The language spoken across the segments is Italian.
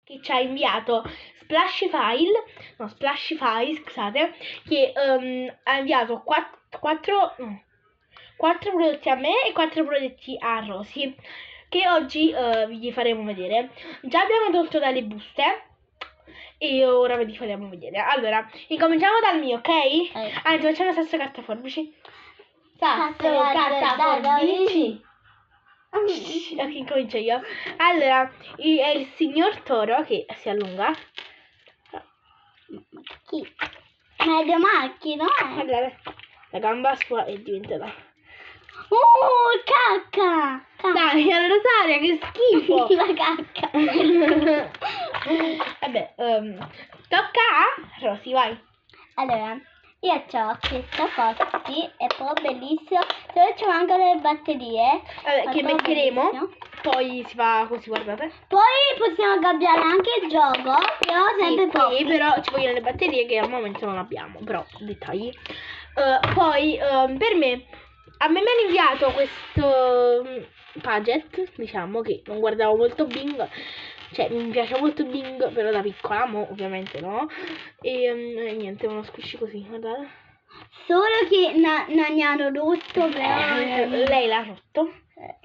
che ci ha inviato Splashify, scusate, che ha inviato 4 prodotti a me e 4 prodotti a Rosy, che oggi vi faremo vedere. Già abbiamo tolto dalle buste e ora ve li faremo vedere. Allora, incominciamo dal mio, ok? Anzi, facciamo sasso, carta, forbici. Sasso, carta, forbici. Ok, incomincio io. Allora, è il signor Toro che si allunga. Chi? Meglio macchina. Allora, la gamba sua è diventata. Cacca! Dai, Rosaria, che schifo! La cacca. Vabbè, tocca a Rosy, vai. Allora, io ho questo Fossi, è proprio bellissimo, dove ci mancano le batterie. Vabbè, che metteremo, poi si fa così, guardate. Poi possiamo cambiare anche il gioco, però sempre sì, però ci vogliono le batterie che al momento non abbiamo, però dettagli. Poi, per me, a me mi hanno inviato questo Padgett, diciamo, che non guardavo molto Bing. Cioè, mi piace molto Bing, però da piccola, ovviamente no. E niente, uno squishy così, guardate. Solo che non ne hanno rotto, però... lei l'ha rotto.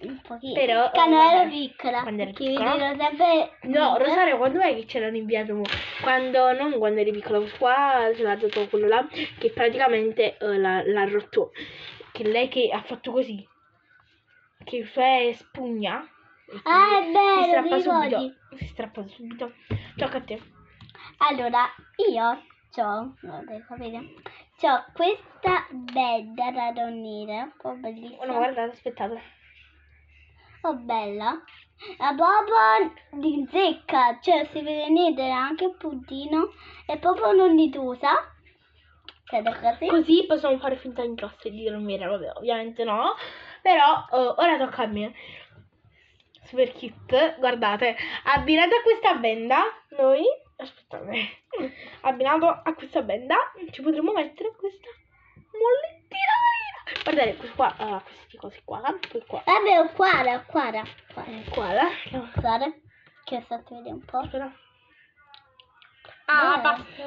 Un pochino. Però, quando ero piccola. Quando eri piccola? Sempre... No, Rosario, quando è che ce l'hanno inviato? Non quando eri piccola, qua ce l'ha dato quello là, che praticamente l'ha rotto. Che lei che ha fatto così. Che fa spugna. È bello, Si strappa subito. Tocca a te. Allora, io c'ho questa bella da dormire, un po' bellissima. No, guardate, aspettate. Oh, bella. È proprio di zecca, cioè si vede niente, anche il puntino, è proprio nonnitosa. Così possiamo fare finta in classe di dormire, vabbè, ovviamente no. Però ora tocca a me. Super kit, guardate, abbinato a questa benda, noi, aspettate, abbinato a questa benda ci potremo mettere questa mollettina marina. Guardate, questo qua, questi cosi qua, poi qua. Vabbè, Qua, che sto vedere un po'. Però.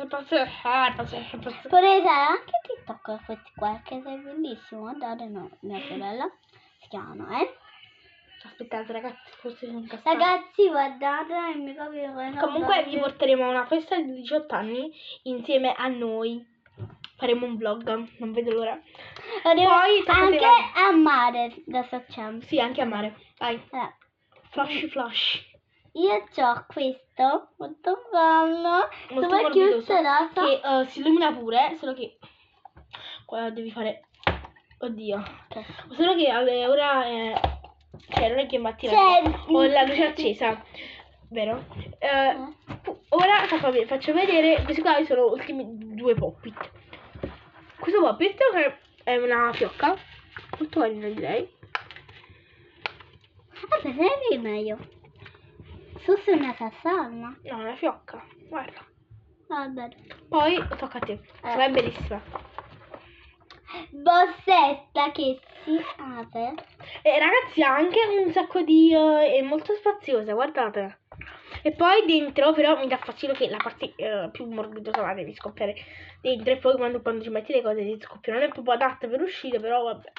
Posso. Vorrei usare anche TikTok questi qua, che è bellissimo. Guardate, mia sorella si chiamano, Aspettate, ragazzi, forse sono incazzato. Ragazzi, guardate, mi capito. Comunque vi porteremo a una festa di 18 anni insieme a noi. Faremo un vlog, non vedo l'ora. Poi anche a mare da facciamo. Sì, anche a mare. Vai. Flash. Io ho questo molto bello. Molto morbidoso, che si illumina pure, solo che qua devi fare. Oddio. Okay. Solo che ora cioè non è che mattina ho la luce accesa, vero? Ora faccio vedere, questi qua sono gli ultimi 2 Pop-It. Questo Pop-It che è una fiocca, molto carina direi. Vabbè, vedi meglio. Forse una sassalma. No, una fiocca, guarda. Vabbè. Poi tocca a te, è bellissima. Borsetta che si apre. E ragazzi, ha anche un sacco di... è molto spaziosa, guardate. E poi dentro, però mi dà fastidio che la parte più morbidosa la devi scoppiare dentro. E poi quando ci metti le cose ti scoppia. Non è proprio adatta per uscire, però vabbè.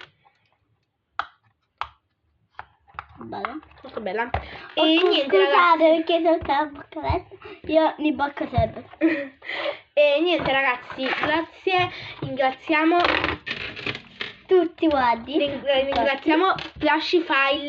Bella. Molto bella. E niente, ragazzi, perché sono stata boccaletta. Io mi bocco sempre. E niente ragazzi, grazie. Ringraziamo tutti, guardi. Ringraziamo Splashify.